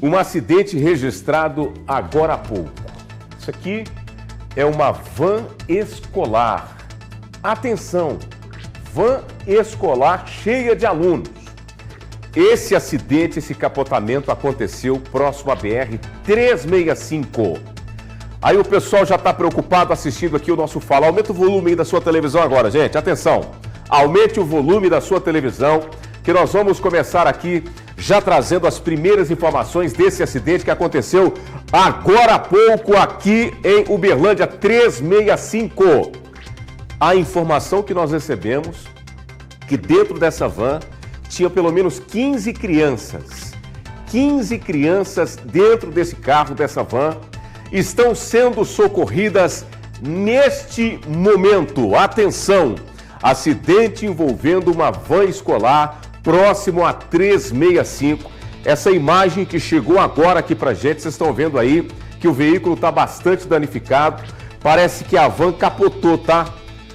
Um acidente registrado agora há pouco. Isso aqui é uma van escolar. Atenção, van escolar cheia de alunos. Esse acidente, esse capotamento aconteceu próximo à BR-365. Aí o pessoal já está preocupado assistindo aqui o nosso Fala. Aumenta o volume aí da sua televisão agora, gente. Atenção, aumente o volume da sua televisão, que nós vamos começar aqui já trazendo as primeiras informações desse acidente que aconteceu agora há pouco aqui em Uberlândia 365. A informação que nós recebemos que dentro dessa van tinha pelo menos 15 crianças. 15 crianças dentro desse carro, dessa van, estão sendo socorridas neste momento. Atenção, acidente envolvendo uma van escolar próximo a 365. Essa imagem que chegou agora aqui pra gente, vocês estão vendo aí que o veículo está bastante danificado. Parece que a van capotou, tá?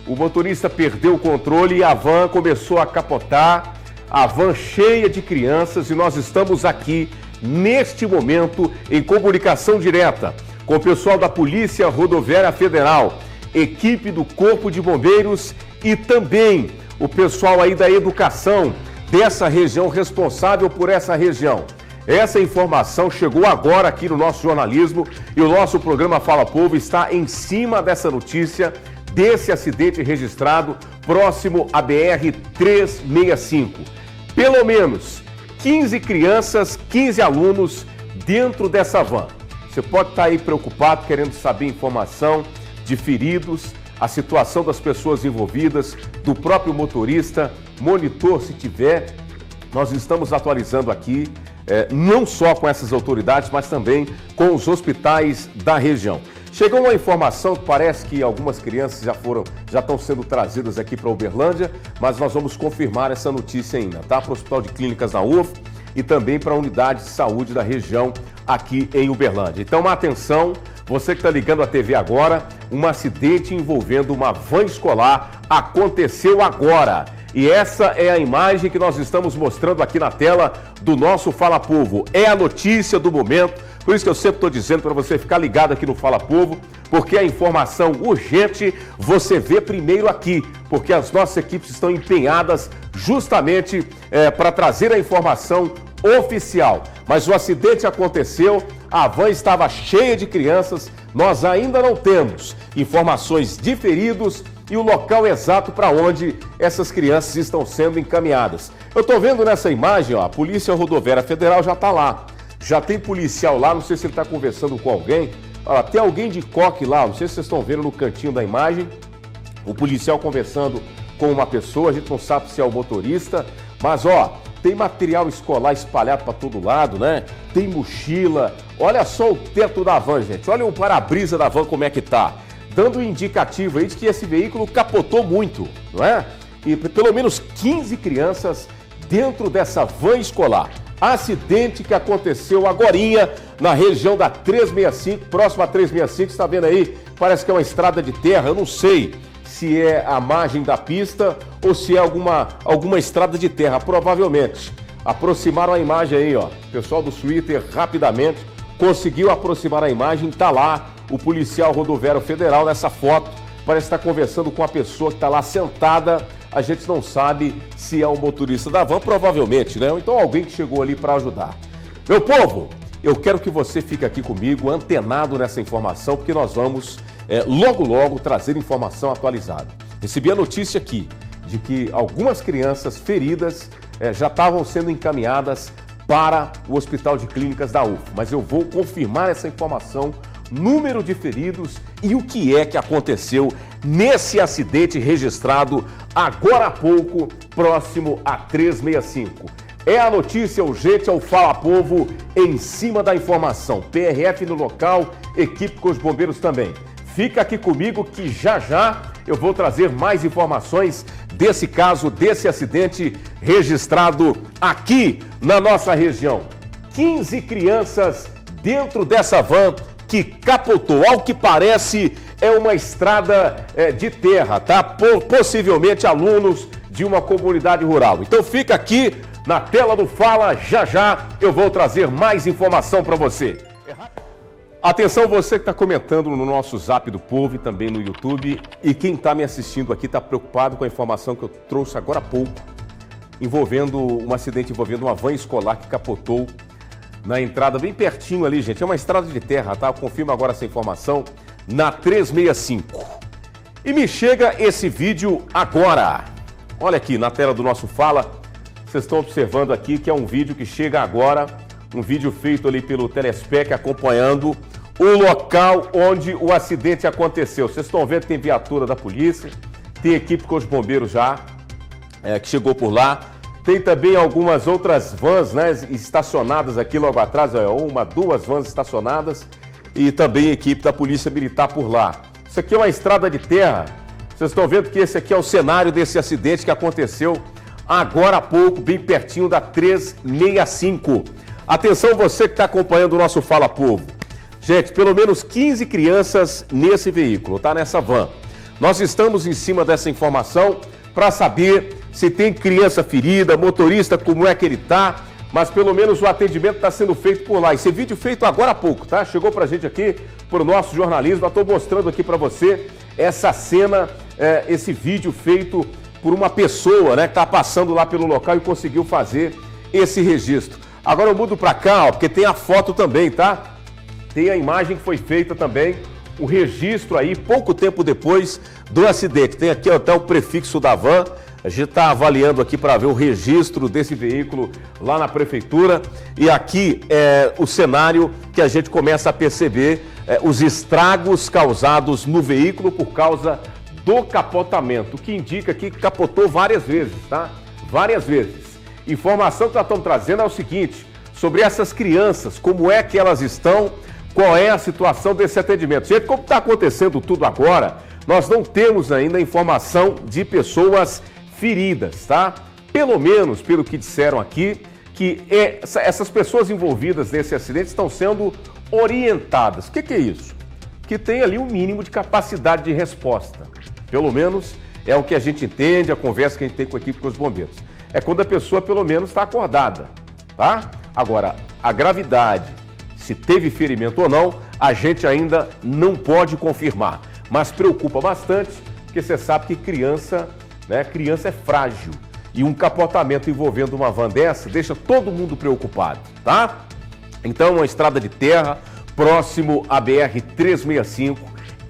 O motorista perdeu o controle e a van começou a capotar. A van cheia de crianças e nós estamos aqui neste momento em comunicação direta com o pessoal da Polícia Rodoviária Federal, equipe do Corpo de Bombeiros e também o pessoal aí da educação dessa região, responsável por essa região. Essa informação chegou agora aqui no nosso jornalismo e o nosso programa Fala Povo está em cima dessa notícia, desse acidente registrado próximo à BR-365. Pelo menos 15 crianças, 15 alunos dentro dessa van. Você pode estar aí preocupado, querendo saber informação de feridos, a situação das pessoas envolvidas, do próprio motorista, monitor se tiver. Nós estamos atualizando aqui, não só com essas autoridades, mas também com os hospitais da região. Chegou uma informação que parece que algumas crianças já estão sendo trazidas aqui para Uberlândia, mas nós vamos confirmar essa notícia ainda, tá? Para o Hospital de Clínicas da UF e também para a Unidade de Saúde da região aqui em Uberlândia. Então, atenção, você que está ligando a TV agora, um acidente envolvendo uma van escolar aconteceu agora. E essa é a imagem que nós estamos mostrando aqui na tela do nosso Fala Povo. É a notícia do momento, por isso que eu sempre estou dizendo para você ficar ligado aqui no Fala Povo, porque a informação urgente você vê primeiro aqui, porque as nossas equipes estão empenhadas justamente para trazer a informação oficial. Mas o acidente aconteceu, a van estava cheia de crianças, nós ainda não temos informações de feridos e o local exato para onde essas crianças estão sendo encaminhadas. Eu estou vendo nessa imagem, ó, a Polícia Rodoviária Federal já está lá. Já tem policial lá, não sei se ele está conversando com alguém. Ó, tem alguém de coque lá, não sei se vocês estão vendo no cantinho da imagem. O policial conversando com uma pessoa, a gente não sabe se é o motorista. Mas, ó, tem material escolar espalhado para todo lado, né? Tem mochila. Olha só o teto da van, gente. Olha o para-brisa da van como é que tá. Dando um indicativo aí de que esse veículo capotou muito, não é? E pelo menos 15 crianças dentro dessa van escolar. Acidente que aconteceu agorinha na região da 365, próximo a 365, você está vendo aí? Parece que é uma estrada de terra, eu não sei se é a margem da pista ou se é alguma estrada de terra, provavelmente. Aproximaram a imagem aí, ó. O pessoal do Twitter rapidamente conseguiu aproximar a imagem, tá lá o policial rodoviário federal nessa foto, parece estar conversando com a pessoa que está lá sentada. A gente não sabe se é o motorista da van, provavelmente, né? Ou então alguém que chegou ali para ajudar. Meu povo, eu quero que você fique aqui comigo, antenado nessa informação, porque nós vamos logo trazer informação atualizada. Recebi a notícia aqui de que algumas crianças feridas já estavam sendo encaminhadas para o Hospital de Clínicas da UF, mas eu vou confirmar essa informação, número de feridos e o que é que aconteceu nesse acidente registrado agora há pouco, próximo a 365. É a notícia urgente ao Fala Povo em cima da informação. PRF no local, equipe com os bombeiros também. Fica aqui comigo que já eu vou trazer mais informações desse caso, desse acidente registrado aqui na nossa região. 15 crianças dentro dessa van que capotou. Ao que parece, é uma estrada de terra, tá? Possivelmente alunos de uma comunidade rural. Então fica aqui na tela do Fala. Já já eu vou trazer mais informação para você. Atenção, você que está comentando no nosso Zap do Povo e também no YouTube, e quem está me assistindo aqui está preocupado com a informação que eu trouxe agora há pouco, envolvendo um acidente envolvendo uma van escolar que capotou na entrada bem pertinho ali, gente. É uma estrada de terra, tá? Eu confirmo agora essa informação, na 365. E me chega esse vídeo agora. Olha aqui na tela do nosso Fala, vocês estão observando aqui que é um vídeo que chega agora, um vídeo feito ali pelo Telespec acompanhando o local onde o acidente aconteceu. Vocês estão vendo que tem viatura da polícia, tem equipe com os bombeiros já, que chegou por lá. Tem também algumas outras vans, né, estacionadas aqui logo atrás, duas vans estacionadas e também equipe da Polícia Militar por lá. Isso aqui é uma estrada de terra. Vocês estão vendo que esse aqui é o cenário desse acidente que aconteceu agora há pouco, bem pertinho da 365. Atenção, você que está acompanhando o nosso Fala Povo. Gente, pelo menos 15 crianças nesse veículo, tá? Nessa van. Nós estamos em cima dessa informação para saber se tem criança ferida, motorista, como é que ele tá, mas pelo menos o atendimento está sendo feito por lá. Esse vídeo feito agora há pouco, tá? Chegou pra gente aqui, pro nosso jornalismo. Eu estou mostrando aqui para você essa cena, esse vídeo feito por uma pessoa, né, que tá passando lá pelo local e conseguiu fazer esse registro. Agora eu mudo para cá, ó, porque tem a foto também, tá? Tem a imagem que foi feita também, o registro aí, pouco tempo depois do acidente. Tem aqui até o prefixo da van, a gente está avaliando aqui para ver o registro desse veículo lá na prefeitura. E aqui é o cenário que a gente começa a perceber os estragos causados no veículo por causa do capotamento, o que indica que capotou várias vezes, tá? Várias vezes. Informação que nós estamos trazendo é o seguinte, sobre essas crianças, como é que elas estão, qual é a situação desse atendimento. Gente, como está acontecendo tudo agora, nós não temos ainda informação de pessoas feridas, tá? Pelo menos, pelo que disseram aqui, que essas pessoas envolvidas nesse acidente estão sendo orientadas. O que é isso? Que tem ali um mínimo de capacidade de resposta. Pelo menos é o que a gente entende, a conversa que a gente tem com a equipe, com os bombeiros. É quando a pessoa pelo menos está acordada, tá? Agora, a gravidade, se teve ferimento ou não, a gente ainda não pode confirmar. Mas preocupa bastante, porque você sabe que criança, né, criança é frágil. E um capotamento envolvendo uma van dessa deixa todo mundo preocupado, tá? Então, uma estrada de terra, próximo à BR-365,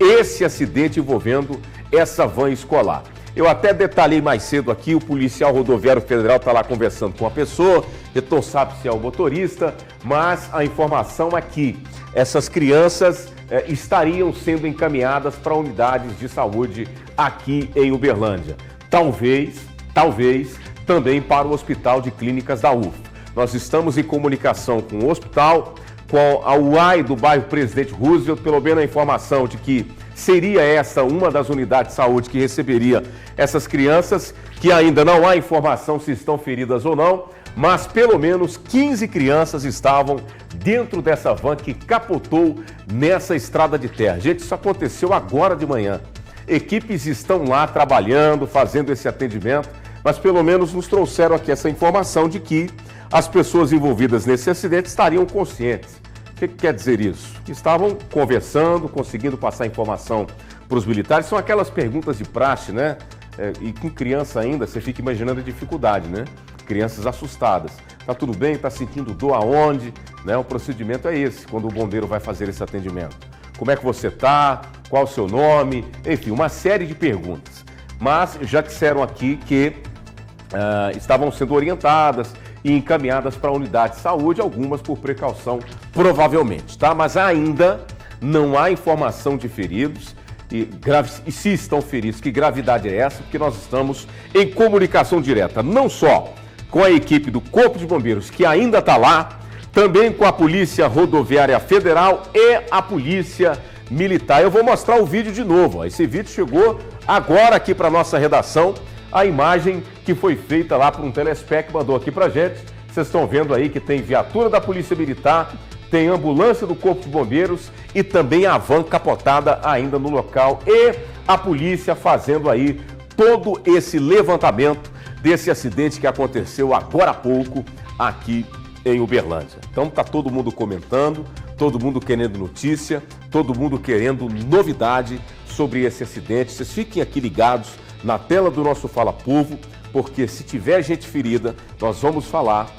esse acidente envolvendo essa van escolar. Eu até detalhei mais cedo aqui, o policial rodoviário federal está lá conversando com a pessoa, ele não sabe se é o motorista, mas a informação é que essas crianças estariam sendo encaminhadas para unidades de saúde aqui em Uberlândia. Talvez também para o Hospital de Clínicas da UF. Nós estamos em comunicação com o hospital, com a UAI do bairro Presidente Roosevelt, pelo menos a informação de que seria essa uma das unidades de saúde que receberia essas crianças, que ainda não há informação se estão feridas ou não, mas pelo menos 15 crianças estavam dentro dessa van que capotou nessa estrada de terra. Gente, isso aconteceu agora de manhã. Equipes estão lá trabalhando, fazendo esse atendimento, mas pelo menos nos trouxeram aqui essa informação de que as pessoas envolvidas nesse acidente estariam conscientes. O que quer dizer isso? Estavam conversando, conseguindo passar informação para os militares. São aquelas perguntas de praxe, né? E com criança ainda, você fica imaginando a dificuldade, né? Crianças assustadas. Tá tudo bem? Tá sentindo dor aonde? Né? O procedimento é esse, quando o bombeiro vai fazer esse atendimento. Como é que você tá? Qual o seu nome? Enfim, uma série de perguntas. Mas já disseram aqui que estavam sendo orientadas e encaminhadas para a unidade de saúde, algumas por precaução, provavelmente, tá? Mas ainda não há informação de feridos e se estão feridos, que gravidade é essa? Porque nós estamos em comunicação direta, não só com a equipe do Corpo de Bombeiros, que ainda está lá, também com a Polícia Rodoviária Federal e a Polícia Militar. Eu vou mostrar o vídeo de novo, ó. Esse vídeo chegou agora aqui para nossa redação, a imagem que foi feita lá por um Telespec, mandou aqui pra gente. Vocês estão vendo aí que tem viatura da Polícia Militar, tem ambulância do Corpo de Bombeiros e também a van capotada ainda no local e a polícia fazendo aí todo esse levantamento desse acidente que aconteceu agora há pouco aqui em Uberlândia. Então tá todo mundo comentando, todo mundo querendo notícia, todo mundo querendo novidade sobre esse acidente. Vocês fiquem aqui ligados na tela do nosso Fala Povo, porque se tiver gente ferida, nós vamos falar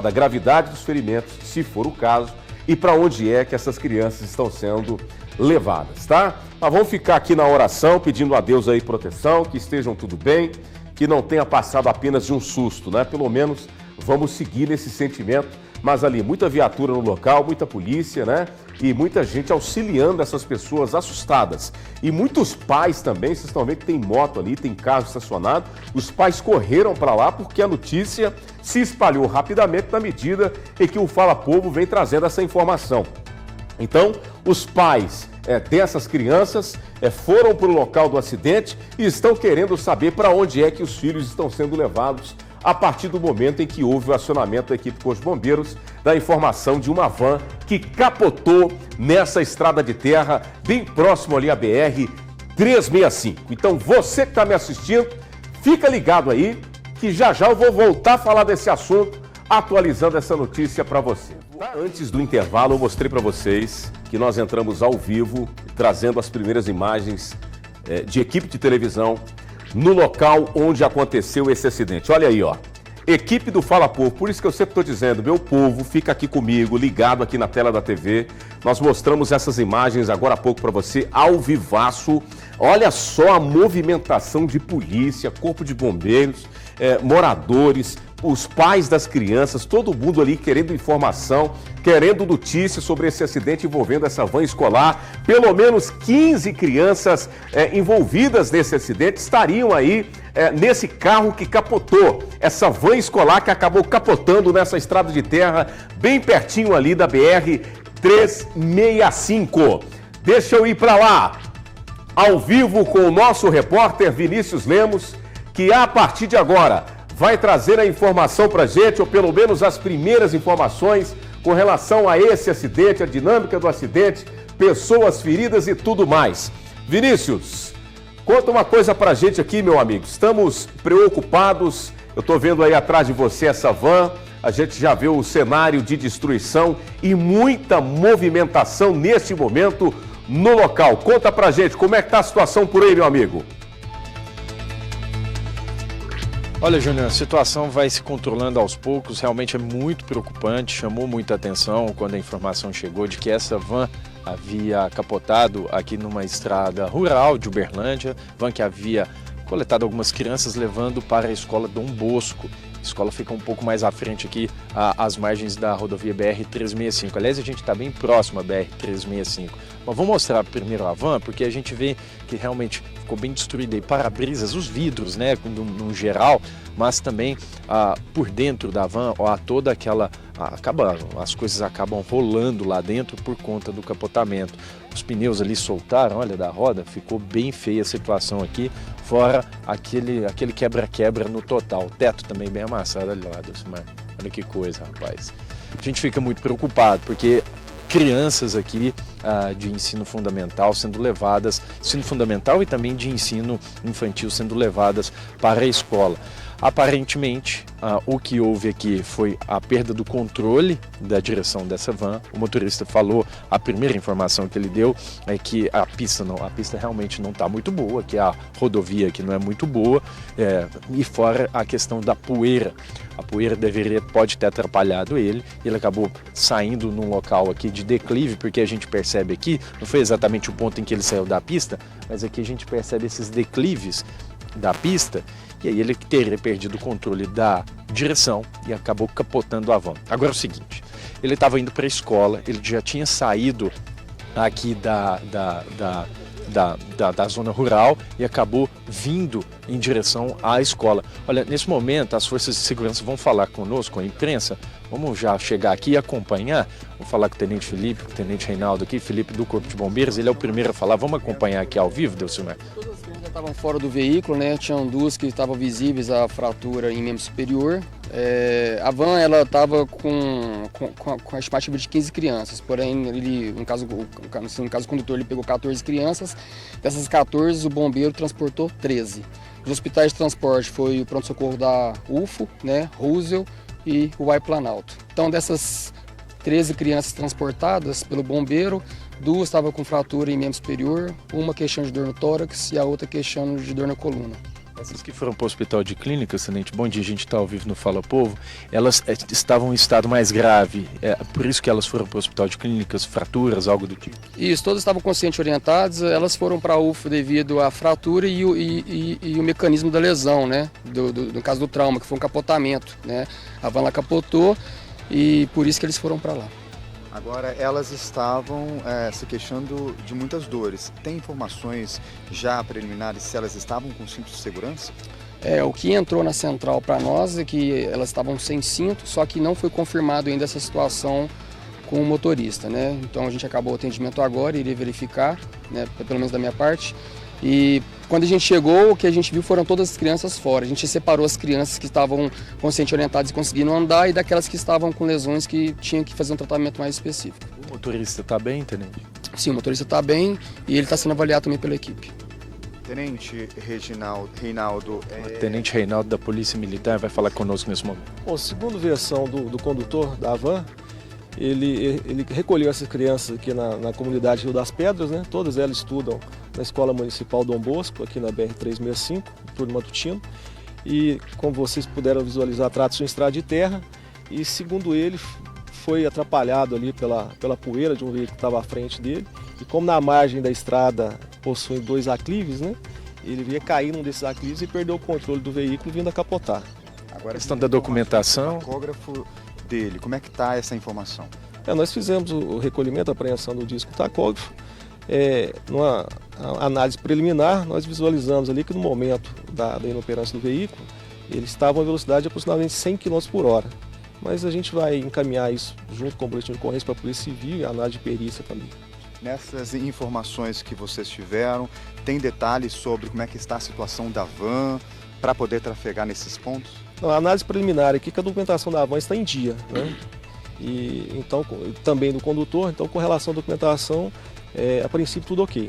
da gravidade dos ferimentos, se for o caso, e para onde é que essas crianças estão sendo levadas, tá? Mas vamos ficar aqui na oração, pedindo a Deus aí proteção, que estejam tudo bem, que não tenha passado apenas de um susto, né? Pelo menos vamos seguir nesse sentimento, mas ali muita viatura no local, muita polícia, né? E muita gente auxiliando essas pessoas assustadas. E muitos pais também, vocês estão vendo que tem moto ali, tem carro estacionado, os pais correram para lá porque a notícia se espalhou rapidamente na medida em que o Fala Povo vem trazendo essa informação. Então, os pais dessas crianças foram para o local do acidente e estão querendo saber para onde é que os filhos estão sendo levados a partir do momento em que houve o acionamento da equipe Corpo de Bombeiros da informação de uma van que capotou nessa estrada de terra bem próximo ali à BR-365. Então, você que está me assistindo, fica ligado aí que já eu vou voltar a falar desse assunto, atualizando essa notícia para você. Antes do intervalo, eu mostrei para vocês que nós entramos ao vivo, trazendo as primeiras imagens de equipe de televisão no local onde aconteceu esse acidente. Olha aí, ó. Equipe do Fala Povo, por isso que eu sempre estou dizendo, meu povo, fica aqui comigo, ligado aqui na tela da TV. Nós mostramos essas imagens agora há pouco para você, ao vivaço. Olha só a movimentação de polícia, corpo de bombeiros, moradores, os pais das crianças, todo mundo ali querendo informação, querendo notícias sobre esse acidente envolvendo essa van escolar. Pelo menos 15 crianças envolvidas nesse acidente estariam aí nesse carro que capotou, essa van escolar que acabou capotando nessa estrada de terra, bem pertinho ali da BR-365. Deixa eu ir para lá, ao vivo com o nosso repórter Vinícius Lemos, que a partir de agora vai trazer a informação para a gente, ou pelo menos as primeiras informações com relação a esse acidente, a dinâmica do acidente, pessoas feridas e tudo mais. Vinícius, conta uma coisa para a gente aqui, meu amigo. Estamos preocupados, eu estou vendo aí atrás de você essa van, a gente já vê o cenário de destruição e muita movimentação neste momento no local. Conta para a gente como é que está a situação por aí, meu amigo. Olha, Júnior, a situação vai se controlando aos poucos, realmente é muito preocupante, chamou muita atenção quando a informação chegou de que essa van havia capotado aqui numa estrada rural de Uberlândia, van que havia coletado algumas crianças levando para a escola Dom Bosco. A escola fica um pouco mais à frente aqui, às margens da rodovia BR-365. Aliás, a gente está bem próximo à BR-365. Mas vou mostrar primeiro a van, porque a gente vê que realmente ficou bem destruída aí, para-brisas, os vidros, né, no geral, mas também por dentro da van, toda aquela, as coisas acabam rolando lá dentro por conta do capotamento. Os pneus ali soltaram, olha, da roda, ficou bem feia a situação aqui, fora aquele quebra-quebra no total. O teto também bem amassado ali lá, Dulcimar. Olha que coisa, rapaz. A gente fica muito preocupado, porque crianças aqui de ensino fundamental sendo levadas, ensino fundamental e também de ensino infantil sendo levadas para a escola. Aparentemente, o que houve aqui foi a perda do controle da direção dessa van. O motorista falou, a primeira informação que ele deu é que a pista realmente não está muito boa, que a rodovia aqui não é muito boa, e fora a questão da poeira. A poeira pode ter atrapalhado ele acabou saindo num local aqui de declive, porque a gente percebe aqui, não foi exatamente o ponto em que ele saiu da pista, mas aqui a gente percebe esses declives da pista, e aí ele teria perdido o controle da direção e acabou capotando a van. Agora é o seguinte, ele estava indo para a escola, ele já tinha saído aqui da zona rural e acabou vindo em direção à escola. Olha, nesse momento as forças de segurança vão falar conosco, com a imprensa. Vamos já chegar aqui e acompanhar. Vou falar com o Tenente Felipe, com o Tenente Reinaldo aqui, Felipe do Corpo de Bombeiros, ele é o primeiro a falar. Vamos acompanhar aqui ao vivo, Delcimar? Todas as crianças já estavam fora do veículo, né? Tinham duas que estavam visíveis a fratura em membro superior. A van ela estava com a estimativa de 15 crianças, porém ele, no caso o condutor ele pegou 14 crianças, dessas 14 o bombeiro transportou 13. Os hospitais de transporte foi o pronto-socorro da UFO, né, Roosevelt e o UAI Planalto. Então dessas 13 crianças transportadas pelo bombeiro, 2 estavam com fratura em membro superior, uma queixando de dor no tórax e a outra queixando de dor na coluna. Essas que foram para o hospital de clínicas, tenente, bom dia, a gente está ao vivo no Fala Povo, elas estavam em estado mais grave, por isso que elas foram para o hospital de clínicas, fraturas, algo do tipo? Isso, todas estavam conscientes orientadas, elas foram para a UFO devido à fratura e o mecanismo da lesão, né, no caso do trauma, que foi um capotamento, né, a van lá capotou e por isso que eles foram para lá. Agora, elas estavam se queixando de muitas dores. Tem informações já preliminares se elas estavam com cinto de segurança? O que entrou na central para nós é que elas estavam sem cinto, só que não foi confirmado ainda essa situação com o motorista, né? Então a gente acabou o atendimento agora, iria verificar, né, pelo menos da minha parte. E quando a gente chegou, o que a gente viu foram todas as crianças fora. A gente separou as crianças que estavam conscientes orientadas e conseguindo andar e daquelas que estavam com lesões que tinham que fazer um tratamento mais específico. O motorista está bem, tenente? Sim, o motorista está bem e ele está sendo avaliado também pela equipe. Tenente Reinaldo... Tenente Reinaldo da Polícia Militar vai falar conosco nesse momento. Bom, segundo versão do condutor da van, ele recolheu essas crianças aqui na comunidade Rio das Pedras, né? Todas elas estudam na Escola Municipal Dom Bosco, aqui na BR-365, turno matutino. E, como vocês puderam visualizar, trata-se de uma estrada de terra. E, segundo ele, foi atrapalhado ali pela poeira de um veículo que estava à frente dele. E como na margem da estrada possui 2 aclives, né? Ele ia cair num desses aclives e perdeu o controle do veículo vindo a capotar. Agora, a questão da documentação... O tacógrafo dele, como é que está essa informação? Nós fizemos o recolhimento, a apreensão do disco tacógrafo. Numa análise preliminar, nós visualizamos ali que no momento da inoperância do veículo, ele estava a uma velocidade de aproximadamente 100 km por hora. Mas a gente vai encaminhar isso junto com o boletim de ocorrência para a Polícia Civil e a análise de perícia também. Nessas informações que vocês tiveram, tem detalhes sobre como é que está a situação da van para poder trafegar nesses pontos? Não, a análise preliminar aqui que a documentação da van está em dia, né? E então também do condutor, então com relação à documentação, a princípio tudo ok.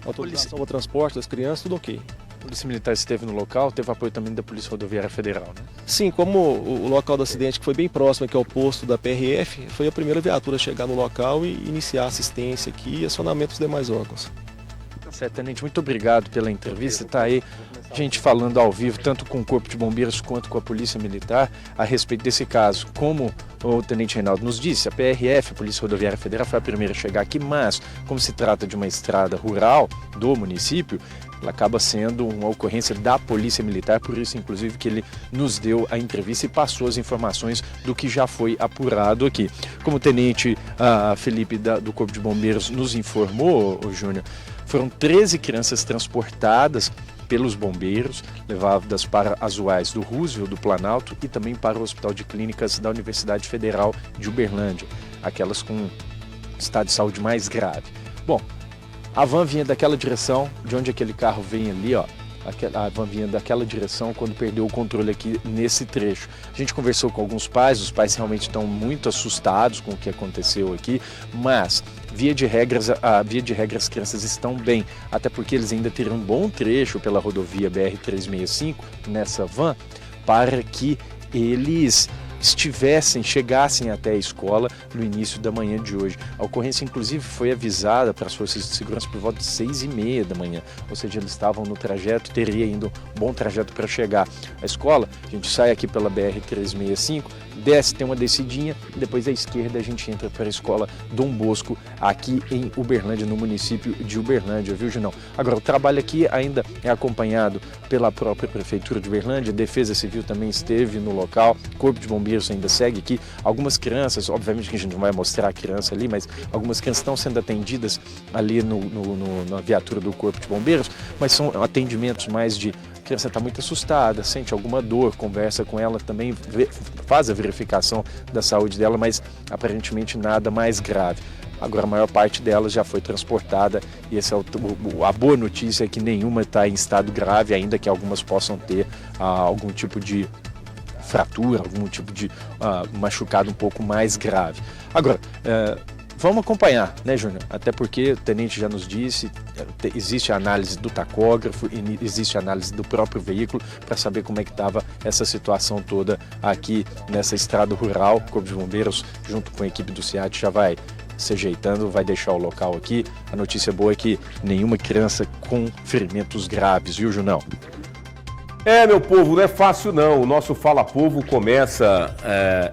Autorização ao transporte das crianças, tudo ok. A Polícia Militar esteve no local, teve apoio também da Polícia Rodoviária Federal, né? Sim, como o local do acidente que foi bem próximo aqui ao posto da PRF, foi a primeira viatura a chegar no local e iniciar a assistência aqui e acionamento dos demais órgãos. Tá certo, tenente, muito obrigado pela entrevista. Está aí a gente falando ao vivo, tanto com o Corpo de Bombeiros quanto com a Polícia Militar, a respeito desse caso. Como o tenente Reinaldo nos disse, a PRF, a Polícia Rodoviária Federal, foi a primeira a chegar aqui, mas como se trata de uma estrada rural do município, ela acaba sendo uma ocorrência da Polícia Militar, por isso, inclusive, que ele nos deu a entrevista e passou as informações do que já foi apurado aqui. Como o tenente Felipe do Corpo de Bombeiros nos informou, Júnior, foram 13 crianças transportadas pelos bombeiros, levadas para as UAIs do Roosevelt, do Planalto e também para o Hospital de Clínicas da Universidade Federal de Uberlândia, aquelas com estado de saúde mais grave. Bom, a van vinha daquela direção, de onde aquele carro vem ali, ó. A van vinha daquela direção quando perdeu o controle aqui nesse trecho. A gente conversou com alguns pais, os pais realmente estão muito assustados com o que aconteceu aqui, mas via de regra as crianças estão bem, até porque eles ainda terão um bom trecho pela rodovia BR-365 nessa van para que eles chegassem até a escola no início da manhã de hoje. A ocorrência, inclusive, foi avisada para as forças de segurança por volta de 6h30 da manhã, ou seja, eles estavam no trajeto, teria ainda um bom trajeto para chegar à escola. A gente sai aqui pela BR-365, desce, tem uma descidinha, e depois à esquerda a gente entra para a escola Dom Bosco, aqui em Uberlândia, no município de Uberlândia, viu, Junão? Agora, o trabalho aqui ainda é acompanhado pela própria Prefeitura de Uberlândia, a Defesa Civil também esteve no local, Corpo de Bombeiros ainda segue aqui. Algumas crianças, obviamente que a gente não vai mostrar a criança ali, mas algumas crianças estão sendo atendidas ali na viatura do Corpo de Bombeiros, mas são atendimentos mais de a criança está muito assustada, sente alguma dor, conversa com ela também, faz a verificação da saúde dela, mas aparentemente nada mais grave. Agora a maior parte delas já foi transportada e essa a boa notícia é que nenhuma está em estado grave, ainda que algumas possam ter algum tipo de fratura, algum tipo de machucado um pouco mais grave. Agora, vamos acompanhar, né, Júnior? Até porque o tenente já nos disse, existe a análise do tacógrafo, existe a análise do próprio veículo para saber como é que estava essa situação toda aqui nessa estrada rural. O Corpo de Bombeiros, junto com a equipe do SEAT, já vai se ajeitando, vai deixar o local aqui. A notícia boa é que nenhuma criança com ferimentos graves, viu, Junão? Meu povo, não é fácil não. O nosso Fala Povo começa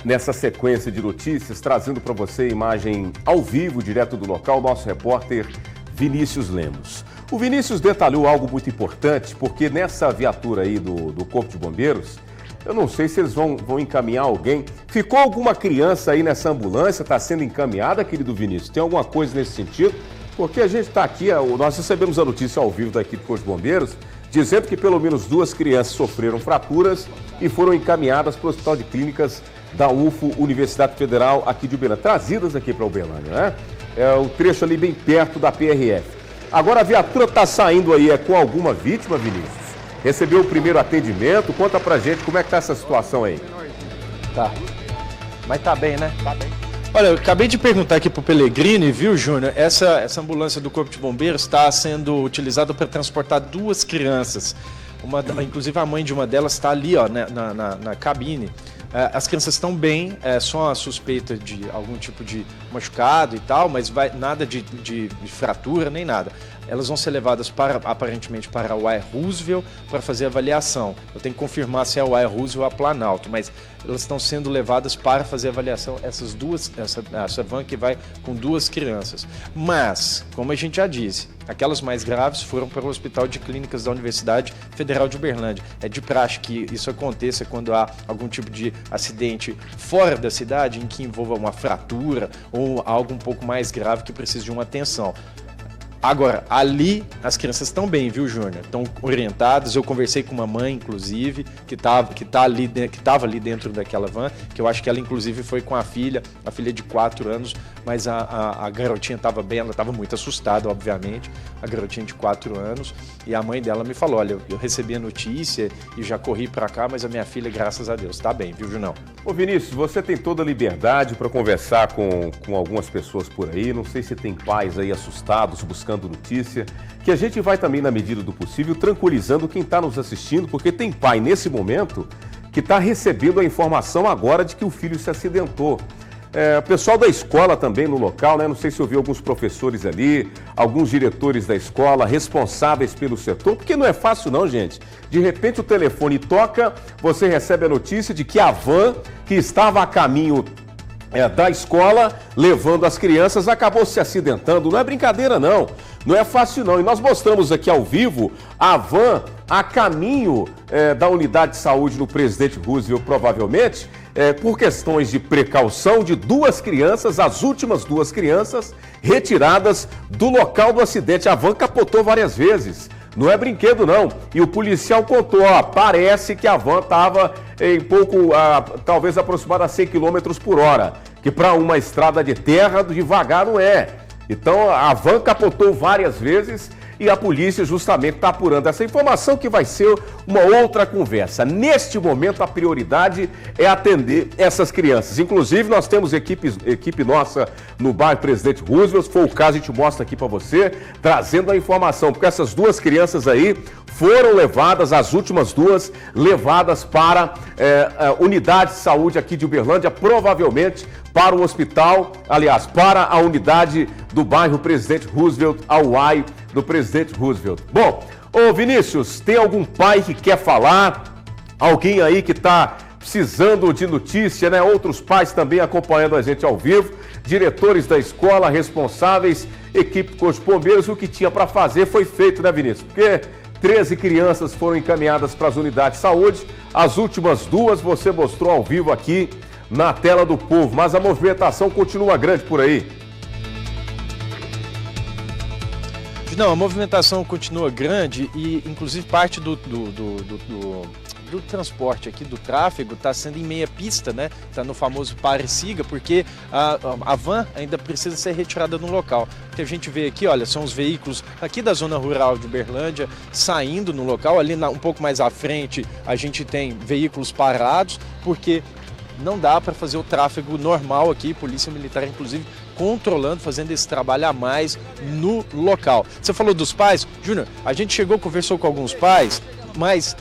nessa sequência de notícias, trazendo para você a imagem ao vivo, direto do local, nosso repórter Vinícius Lemos. O Vinícius detalhou algo muito importante, porque nessa viatura aí do Corpo de Bombeiros, eu não sei se eles vão encaminhar alguém. Ficou alguma criança aí nessa ambulância? Está sendo encaminhada, querido Vinícius? Tem alguma coisa nesse sentido? Porque a gente está aqui, nós recebemos a notícia ao vivo da equipe do Corpo de Bombeiros, dizendo que pelo menos 2 crianças sofreram fraturas e foram encaminhadas para o Hospital de Clínicas da UFO, Universidade Federal aqui de Uberlândia, trazidas aqui para Uberlândia, né? É o trecho ali bem perto da PRF. Agora a viatura está saindo aí, com alguma vítima, Vinícius? Recebeu o primeiro atendimento? Conta pra gente como é que tá essa situação aí. Tá. Mas tá bem, né? Tá bem. Olha, eu acabei de perguntar aqui pro Pellegrini, viu, Júnior? Essa ambulância do Corpo de Bombeiros está sendo utilizada para transportar 2 crianças. Inclusive a mãe de uma delas está ali, ó, na cabine. As crianças estão bem, só a suspeita de algum tipo de machucado e tal, mas nada de fratura nem nada. Elas vão ser levadas aparentemente para o Wyatt Roosevelt para fazer avaliação. Eu tenho que confirmar se é o Wyatt Roosevelt ou a Planalto, mas elas estão sendo levadas para fazer avaliação, essa van que vai com 2 crianças. Mas, como a gente já disse, aquelas mais graves foram para o Hospital de Clínicas da Universidade Federal de Uberlândia. É de praxe que isso aconteça quando há algum tipo de acidente fora da cidade, em que envolva uma fratura ou algo um pouco mais grave que precise de uma atenção. Agora, ali as crianças estão bem, viu, Júnior? Estão orientadas. Eu conversei com uma mãe, inclusive, que estava ali dentro daquela van, que eu acho que ela, inclusive, foi com a filha de 4 anos, mas a garotinha estava bem, ela estava muito assustada, obviamente, a garotinha de 4 anos, e a mãe dela me falou, olha, eu recebi a notícia e já corri para cá, mas a minha filha, graças a Deus, está bem, viu, Junão? Ô Vinícius, você tem toda a liberdade para conversar com algumas pessoas por aí, não sei se tem pais aí assustados, buscando notícia, que a gente vai também, na medida do possível, tranquilizando quem está nos assistindo, porque tem pai nesse momento que está recebendo a informação agora de que o filho se acidentou. O pessoal da escola também no local, né? Não sei se eu vi alguns professores ali, alguns diretores da escola responsáveis pelo setor, porque não é fácil não, gente. De repente o telefone toca, você recebe a notícia de que a van que estava a caminho da escola, levando as crianças, acabou se acidentando. Não é brincadeira não, não é fácil não. E nós mostramos aqui ao vivo a van a caminho da unidade de saúde no Presidente Roosevelt, provavelmente, por questões de precaução de 2 crianças, as últimas 2 crianças retiradas do local do acidente. A van capotou várias vezes. Não é brinquedo não. E o policial contou, parece que a van estava em talvez aproximada a 100 km por hora, que para uma estrada de terra devagar não é. Então a van capotou várias vezes e a polícia justamente está apurando essa informação, que vai ser uma outra conversa. Neste momento a prioridade é atender essas crianças. Inclusive nós temos equipe nossa no bairro Presidente Roosevelt, se for o caso a gente mostra aqui para você, trazendo a informação, porque essas 2 crianças aí foram levadas, as últimas 2, levadas para a unidade de saúde aqui de Uberlândia, provavelmente para o hospital, aliás, para a unidade do bairro Presidente Roosevelt, a UAI do Presidente Roosevelt. Bom, ô Vinícius, tem algum pai que quer falar? Alguém aí que está precisando de notícia, né? Outros pais também acompanhando a gente ao vivo, diretores da escola, responsáveis, equipe de Corpo de Bombeiros, o que tinha para fazer foi feito, né, Vinícius? Porque 13 crianças foram encaminhadas para as unidades de saúde, as últimas 2 você mostrou ao vivo aqui na tela do povo, mas a movimentação continua grande por aí. Não, a movimentação continua grande e, inclusive, parte do transporte aqui, do tráfego, está sendo em meia pista, né? Está no famoso pare-siga, porque a van ainda precisa ser retirada no local. O que a gente vê aqui, olha, são os veículos aqui da zona rural de Uberlândia saindo no local. Ali um pouco mais à frente a gente tem veículos parados, porque não dá para fazer o tráfego normal aqui, Polícia Militar inclusive controlando, fazendo esse trabalho a mais no local. Você falou dos pais, Júnior, a gente conversou com alguns pais, mas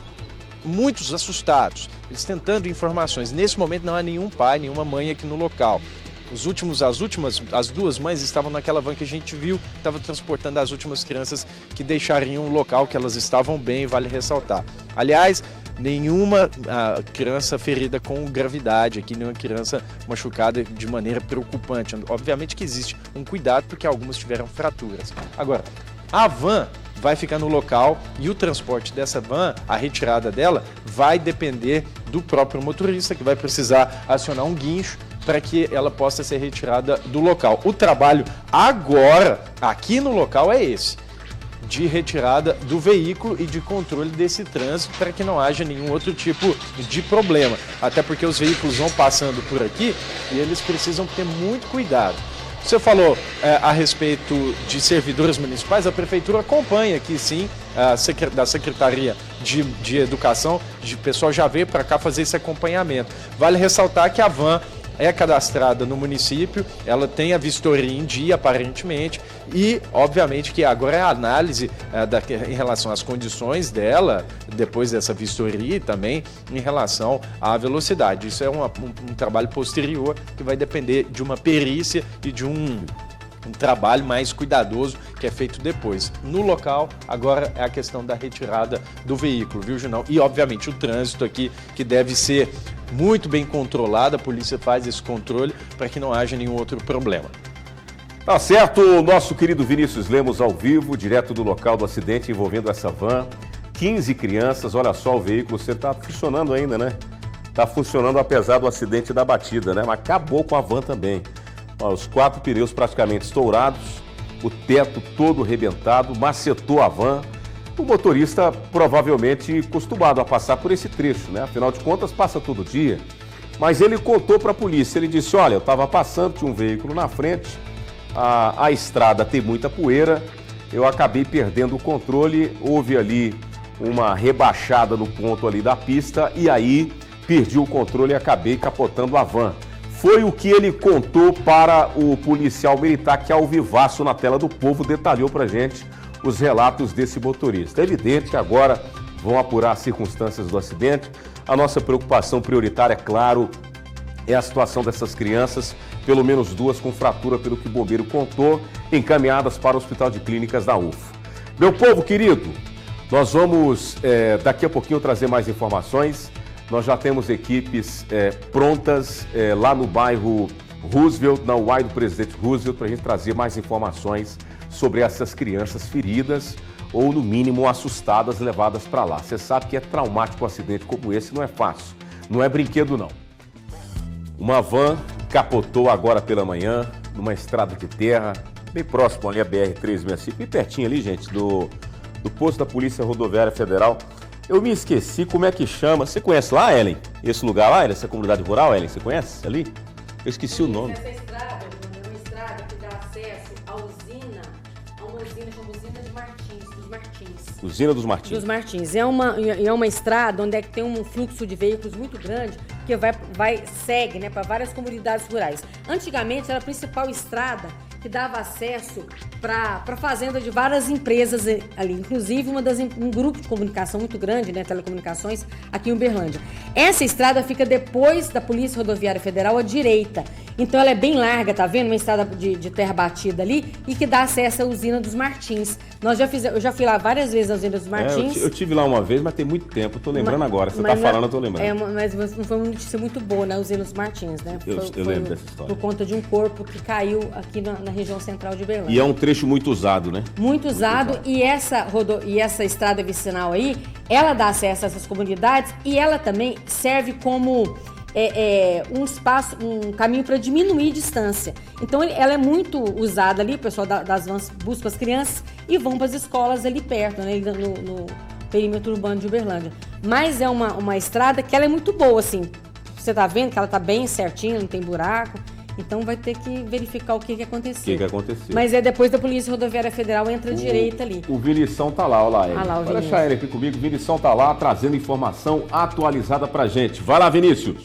muitos assustados, eles tentando informações. Nesse momento não há nenhum pai, nenhuma mãe aqui no local. As duas mães estavam naquela van que a gente viu, estava transportando as últimas crianças que deixariam o local, que elas estavam bem, vale ressaltar. Aliás, nenhuma criança ferida com gravidade aqui, nenhuma criança machucada de maneira preocupante. Obviamente que existe um cuidado, porque algumas tiveram fraturas. Agora, a van vai ficar no local e o transporte dessa van, a retirada dela, vai depender do próprio motorista, que vai precisar acionar um guincho para que ela possa ser retirada do local. O trabalho agora, aqui no local, é esse, de retirada do veículo e de controle desse trânsito para que não haja nenhum outro tipo de problema. Até porque os veículos vão passando por aqui e eles precisam ter muito cuidado. Você falou a respeito de servidores municipais, a Prefeitura acompanha aqui sim, da Secretaria de Educação, o pessoal já veio para cá fazer esse acompanhamento. Vale ressaltar que a van é cadastrada no município, ela tem a vistoria em dia, aparentemente, e, obviamente, que agora é a análise em relação às condições dela, depois dessa vistoria, e também em relação à velocidade. Isso é um trabalho posterior que vai depender de uma perícia e de um trabalho mais cuidadoso que é feito depois. No local, agora é a questão da retirada do veículo, viu, Junão? E, obviamente, o trânsito aqui, que deve ser muito bem controlado, a polícia faz esse controle para que não haja nenhum outro problema. Tá certo, o nosso querido Vinícius Lemos ao vivo, direto do local do acidente envolvendo essa van, 15 crianças, olha só o veículo, você tá funcionando ainda, né? Tá funcionando apesar do acidente da batida, né? Mas acabou com a van também. Ó, os 4 pneus praticamente estourados, o teto todo arrebentado, macetou a van. O motorista provavelmente acostumado a passar por esse trecho, né? Afinal de contas, passa todo dia. Mas ele contou para a polícia, ele disse, olha, eu estava passando, tinha um veículo na frente, a estrada tem muita poeira, eu acabei perdendo o controle, houve ali uma rebaixada no ponto ali da pista e aí perdi o controle e acabei capotando a van. Foi o que ele contou para o policial militar que ao vivaço na tela do Povo detalhou para a gente os relatos desse motorista. É evidente que agora vão apurar as circunstâncias do acidente. A nossa preocupação prioritária, é claro, é a situação dessas crianças, pelo menos 2 com fratura, pelo que o bombeiro contou, encaminhadas para o Hospital de Clínicas da UFO. Meu povo querido, nós vamos daqui a pouquinho trazer mais informações. Nós já temos equipes prontas lá no bairro Roosevelt, na UAI do Presidente Roosevelt, para a gente trazer mais informações sobre essas crianças feridas ou, no mínimo, assustadas, levadas para lá. Você sabe que é traumático um acidente como esse, não é fácil, não é brinquedo não. Uma van capotou agora pela manhã, numa estrada de terra, bem próximo ali a BR-365, bem pertinho ali, gente, do posto da Polícia Rodoviária Federal. Eu me esqueci como é que chama. Você conhece lá, Ellen? Esse lugar lá, essa comunidade rural, Ellen? Você conhece ali? Eu esqueci o nome. Essa estrada é uma estrada que dá acesso à usina, a uma usina chamada Usina de Martins, dos Martins. Usina dos Martins. Dos Martins. É uma estrada onde tem um fluxo de veículos muito grande que segue, né, para várias comunidades rurais. Antigamente era a principal estrada que dava acesso para a fazenda de várias empresas ali, inclusive um grupo de comunicação muito grande, né, telecomunicações, aqui em Uberlândia. Essa estrada fica depois da Polícia Rodoviária Federal à direita, então ela é bem larga, tá vendo? Uma estrada de terra batida ali e que dá acesso à Usina dos Martins. Eu já fui lá várias vezes à Usina dos Martins. Eu tive lá uma vez, mas tem muito tempo, eu tô lembrando agora, você tá falando, eu tô lembrando. Mas não foi uma notícia muito boa na Usina dos Martins, né? Eu lembro dessa história. Por conta de um corpo que caiu aqui na região central de Uberlândia. E é um trecho muito usado, né? Muito usado. E essa estrada vicinal aí, ela dá acesso a essas comunidades e ela também serve como um caminho para diminuir distância. Então ela é muito usada ali, o pessoal das vans busca as crianças e vão para as escolas ali perto, né? perímetro urbano de Uberlândia. Mas é uma estrada que ela é muito boa, assim. Você tá vendo que ela tá bem certinha, não tem buraco. Então vai ter que verificar o que aconteceu. O que aconteceu? Mas é depois da Polícia Rodoviária Federal, entra direita ali. O Vinição tá lá, olha lá ele. Ah lá, o Pode Vinícius. deixar ele aqui comigo, o Vinição tá lá trazendo informação atualizada pra gente. Vai lá, Vinícius.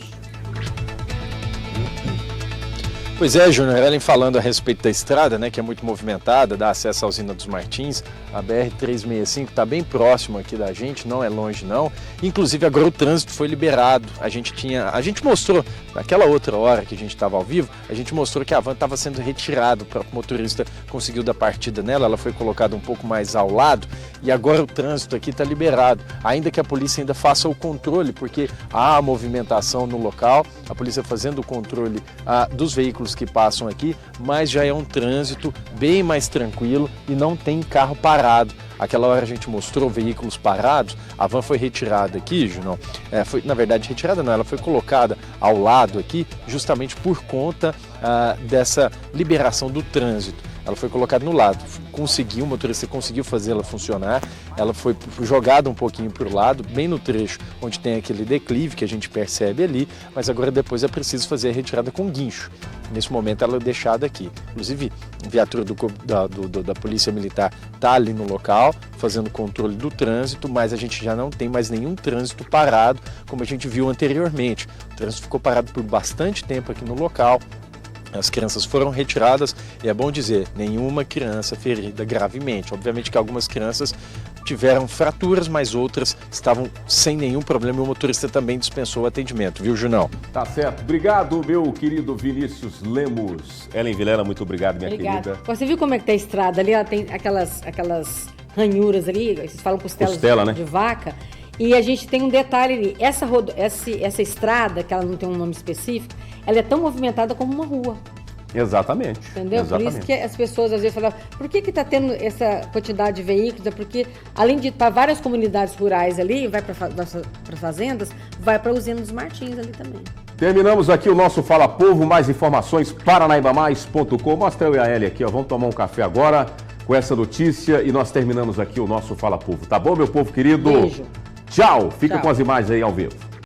Pois é, Júnior, Ellen falando a respeito da estrada, né, que é muito movimentada, dá acesso à usina dos Martins, a BR-365 está bem próximo aqui da gente, não é longe não. Inclusive agora o trânsito foi liberado, a gente mostrou, naquela outra hora que a gente estava ao vivo, a gente mostrou que a van estava sendo retirada, o próprio motorista conseguiu dar partida nela, ela foi colocada um pouco mais ao lado e agora o trânsito aqui está liberado, ainda que a polícia ainda faça o controle, porque há movimentação no local, a polícia fazendo o controle dos veículos que passam aqui, mas já é um trânsito bem mais tranquilo e não tem carro parado. Aquela hora a gente mostrou veículos parados, a van foi retirada aqui, Junão, na verdade retirada não, ela foi colocada ao lado aqui justamente por conta dessa liberação do trânsito. Ela foi colocada no lado, o motorista conseguiu fazê-la funcionar, ela foi jogada um pouquinho para o lado, bem no trecho onde tem aquele declive que a gente percebe ali, mas agora depois é preciso fazer a retirada com guincho. Nesse momento ela é deixada aqui. Inclusive, a viatura da Polícia Militar está ali no local, fazendo controle do trânsito, mas a gente já não tem mais nenhum trânsito parado, como a gente viu anteriormente. O trânsito ficou parado por bastante tempo aqui no local. As crianças foram retiradas e é bom dizer, nenhuma criança ferida gravemente. Obviamente que algumas crianças tiveram fraturas, mas outras estavam sem nenhum problema e o motorista também dispensou o atendimento, viu, Junão? Tá certo. Obrigado, meu querido Vinícius Lemos. Ellen Vilela, muito obrigado, minha querida. Você viu como é que tá a estrada ali? Ela tem aquelas ranhuras ali, vocês falam costela, né? De vaca. E a gente tem um detalhe ali, essa estrada, que ela não tem um nome específico, ela é tão movimentada como uma rua. Exatamente. Entendeu? Exatamente. Por isso que as pessoas às vezes falam, por que está tendo essa quantidade de veículos? É porque, além de ir para várias comunidades rurais ali, vai para fazendas, vai para a usina dos Martins ali também. Terminamos aqui o nosso Fala Povo, mais informações, paranaibamais.com. Mostra eu e a Ellie aqui, ó. Vamos tomar um café agora com essa notícia e nós terminamos aqui o nosso Fala Povo. Tá bom, meu povo querido? Beijo. Tchau. Fica Tchau. com as imagens aí ao vivo.